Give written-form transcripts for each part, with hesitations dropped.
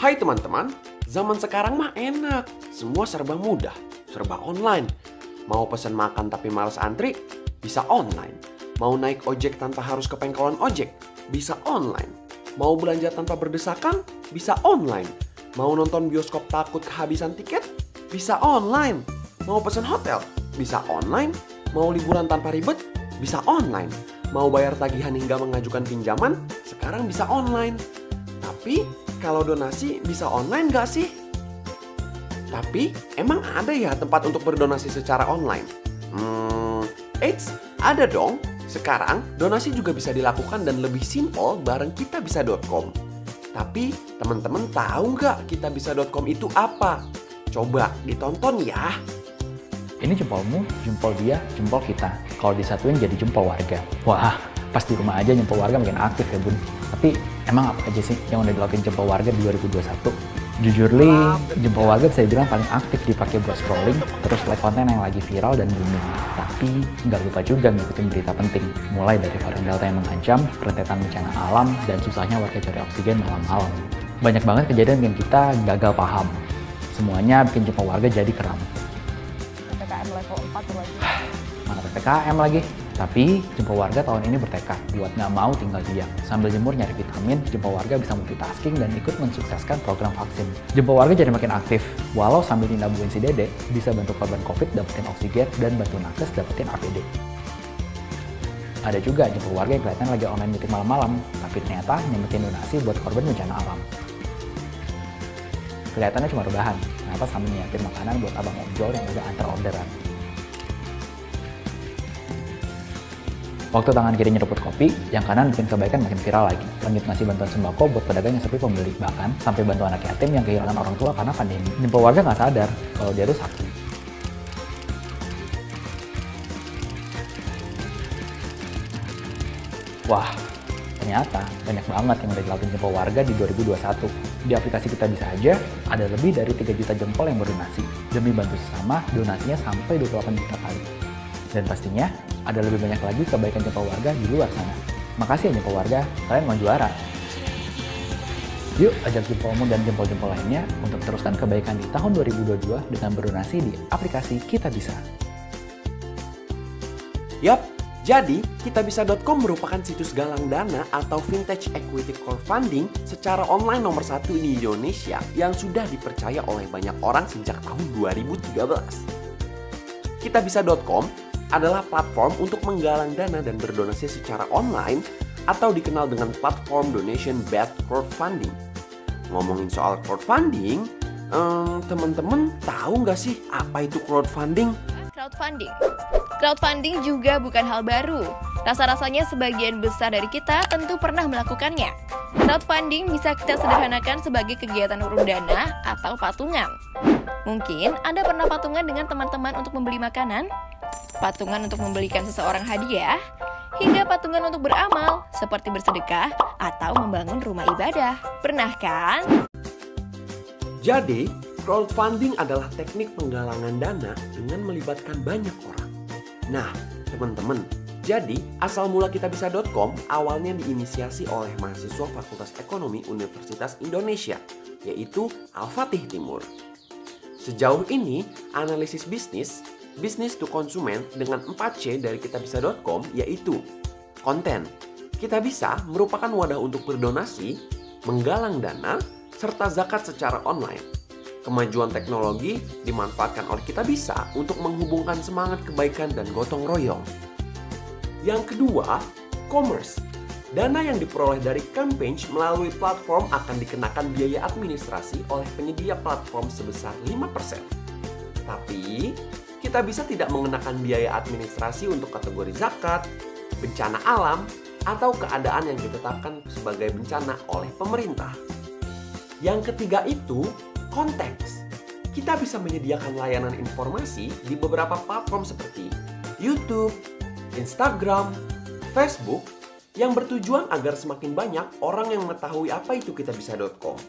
Hai teman-teman, zaman sekarang mah enak. Semua serba mudah, serba online. Mau pesan makan tapi malas antri, bisa online. Mau naik ojek tanpa harus ke pangkalan ojek, bisa online. Mau belanja tanpa berdesakan, bisa online. Mau nonton bioskop takut kehabisan tiket, bisa online. Mau pesan hotel, bisa online. Mau liburan tanpa ribet, bisa online. Mau bayar tagihan hingga mengajukan pinjaman, sekarang bisa online. Tapi kalau donasi bisa online nggak sih? Tapi emang ada ya tempat untuk berdonasi secara online? Eits, ada dong. Sekarang donasi juga bisa dilakukan dan lebih simpel bareng kitabisa.com. Tapi teman-teman tahu nggak kitabisa.com itu apa? Coba ditonton ya. Ini jempolmu, jempol dia, jempol kita. Kalau disatuin jadi jempol warga. Wah, pas di rumah aja jempol warga makin aktif ya bun. Tapi emang apa aja sih yang udah dilakuin jempol warga di 2021? Jujur jempol warga bisa dibilang paling aktif dipakai buat scrolling, terus like konten yang lagi viral dan booming. Tapi nggak lupa juga ngikutin berita penting. Mulai dari varian Delta yang mengancam, rentetan bencana alam, dan susahnya warga cari oksigen malam-malam. Banyak banget kejadian yang kita gagal paham. Semuanya bikin jempol warga jadi keram. PPKM level 4 lagi. Mana PPKM lagi? Tapi jempol warga tahun ini bertekad buat nggak mau tinggal diam. Sambil jemur nyari vitamin, jempol warga bisa multitasking dan ikut mensukseskan program vaksin. Jempol warga jadi makin aktif, walau sambil dinabuhin si Dede, bisa bantu korban COVID dapetin oksigen dan bantu nakes dapetin APD. Ada juga jempol warga yang kelihatan lagi online meeting malam-malam, tapi ternyata nyempetin donasi buat korban bencana alam. Kelihatannya cuma rebahan, ternyata sambil nyiapin makanan buat abang ojol yang udah antar orderan. Waktu tangan kiri nyeruput kopi, yang kanan bikin kebaikan makin viral lagi. Lanjut ngasih bantuan sembako buat pedagang yang sepi pembeli. Bahkan sampai bantu anak yatim yang kehilangan orang tua karena pandemi. Jempol warga nggak sadar kalau dia tuh sakit. Wah, ternyata banyak banget yang udah dilakuin jempol warga di 2021. Di aplikasi Kita Bisa aja, ada lebih dari 3 juta jempol yang berdonasi. Demi bantu sesama, donasinya sampai 28 juta kali. Dan pastinya, ada lebih banyak lagi kebaikan jempol warga di luar sana. Makasih ya jempol warga, kalian mau juara. Yuk ajak jempolmu dan jempol-jempol lainnya untuk teruskan kebaikan di tahun 2022 dengan berdonasi di aplikasi Kita Bisa. Yap, jadi kitabisa.com merupakan situs galang dana atau vintage equity crowdfunding secara online nomor 1 di Indonesia yang sudah dipercaya oleh banyak orang sejak tahun 2013. Kitabisa.com adalah platform untuk menggalang dana dan berdonasi secara online atau dikenal dengan platform donation-based crowdfunding. Ngomongin soal crowdfunding, teman-teman tahu nggak sih apa itu crowdfunding? Crowdfunding juga bukan hal baru. Rasa-rasanya sebagian besar dari kita tentu pernah melakukannya. Crowdfunding bisa kita sederhanakan sebagai kegiatan urun dana atau patungan. Mungkin Anda pernah patungan dengan teman-teman untuk membeli makanan, patungan untuk membelikan seseorang hadiah, hingga patungan untuk beramal, seperti bersedekah atau membangun rumah ibadah. Pernah kan? Jadi, crowdfunding adalah teknik penggalangan dana dengan melibatkan banyak orang. Nah, teman-teman, jadi asal mula kitabisa.com awalnya diinisiasi oleh mahasiswa Fakultas Ekonomi Universitas Indonesia, yaitu Al-Fatih Timur. Sejauh ini, analisis bisnis to konsumen dengan 4C dari kitabisa.com yaitu konten. Kitabisa merupakan wadah untuk berdonasi, menggalang dana, serta zakat secara online. Kemajuan teknologi dimanfaatkan oleh Kitabisa untuk menghubungkan semangat kebaikan dan gotong royong. Yang kedua, commerce. Dana yang diperoleh dari campaign melalui platform akan dikenakan biaya administrasi oleh penyedia platform sebesar 5%. Tapi, Kitabisa tidak mengenakan biaya administrasi untuk kategori zakat, bencana alam, atau keadaan yang ditetapkan sebagai bencana oleh pemerintah. Yang ketiga itu, konteks. Kita bisa menyediakan layanan informasi di beberapa platform seperti YouTube, Instagram, Facebook, yang bertujuan agar semakin banyak orang yang mengetahui apa itu kitabisa.com.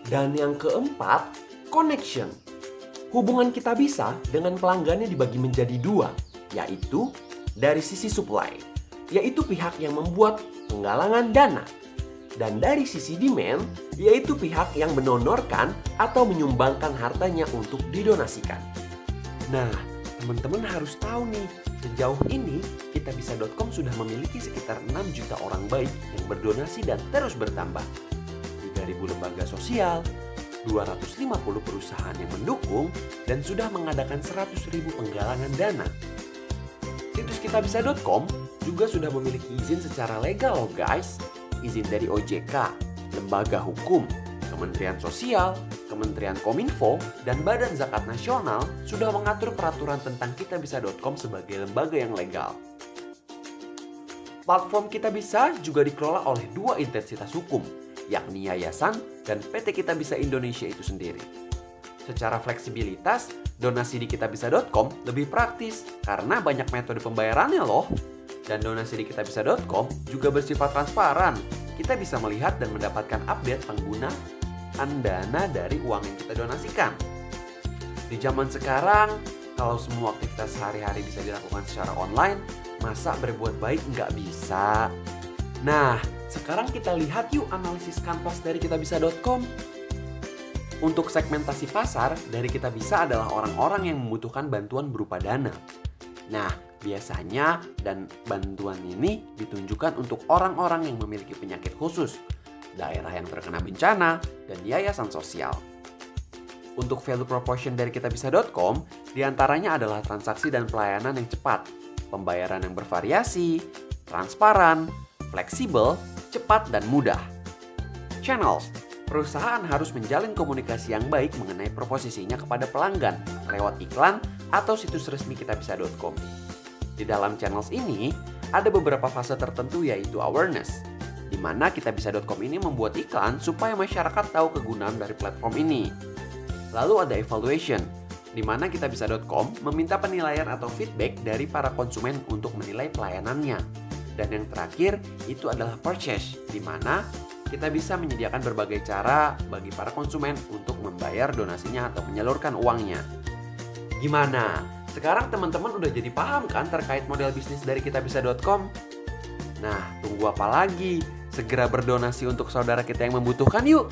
Dan yang keempat, connection. Hubungan Kitabisa dengan pelanggannya dibagi menjadi dua, yaitu dari sisi supply, yaitu pihak yang membuat penggalangan dana, Dan dari sisi demand, yaitu pihak yang mendonorkan atau menyumbangkan hartanya untuk didonasikan. Nah, teman-teman harus tahu nih, sejauh ini kitabisa.com sudah memiliki sekitar 6 juta orang baik yang berdonasi dan terus bertambah. 3.000 lembaga sosial, 250 perusahaan yang mendukung, dan sudah mengadakan 100.000 penggalangan dana. Situs kitabisa.com juga sudah memiliki izin secara legal loh guys. Izin dari OJK, Lembaga Hukum, Kementerian Sosial, Kementerian Kominfo, dan Badan Zakat Nasional sudah mengatur peraturan tentang kitabisa.com sebagai lembaga yang legal. Platform Kitabisa juga dikelola oleh 2 entitas hukum, yakni Yayasan dan PT Kitabisa Indonesia itu sendiri. Secara fleksibilitas, donasi di kitabisa.com lebih praktis karena banyak metode pembayarannya loh. Dan donasi di kitabisa.com juga bersifat transparan. Kita bisa melihat dan mendapatkan update penggunaan dana dari uang yang kita donasikan. Di zaman sekarang, kalau semua aktivitas sehari-hari bisa dilakukan secara online, masa berbuat baik nggak bisa? Nah, sekarang kita lihat yuk analisis kanvas dari kitabisa.com. Untuk segmentasi pasar, dari Kitabisa adalah orang-orang yang membutuhkan bantuan berupa dana. Nah, biasanya dan bantuan ini ditunjukkan untuk orang-orang yang memiliki penyakit khusus, daerah yang terkena bencana, dan yayasan sosial. Untuk value proportion dari kitabisa.com, diantaranya adalah transaksi dan pelayanan yang cepat, pembayaran yang bervariasi, transparan, fleksibel, cepat, dan mudah. Channels, perusahaan harus menjalin komunikasi yang baik mengenai proposisinya kepada pelanggan lewat iklan atau situs resmi kitabisa.com. Di dalam channels ini, ada beberapa fase tertentu yaitu awareness, di mana kitabisa.com ini membuat iklan supaya masyarakat tahu kegunaan dari platform ini. Lalu ada evaluation, di mana kitabisa.com meminta penilaian atau feedback dari para konsumen untuk menilai pelayanannya. Dan yang terakhir, itu adalah purchase, di mana kita bisa menyediakan berbagai cara bagi para konsumen untuk membayar donasinya atau menyalurkan uangnya. Gimana? Sekarang teman-teman udah jadi paham kan terkait model bisnis dari kitabisa.com? Nah, tunggu apa lagi? Segera berdonasi untuk saudara kita yang membutuhkan yuk!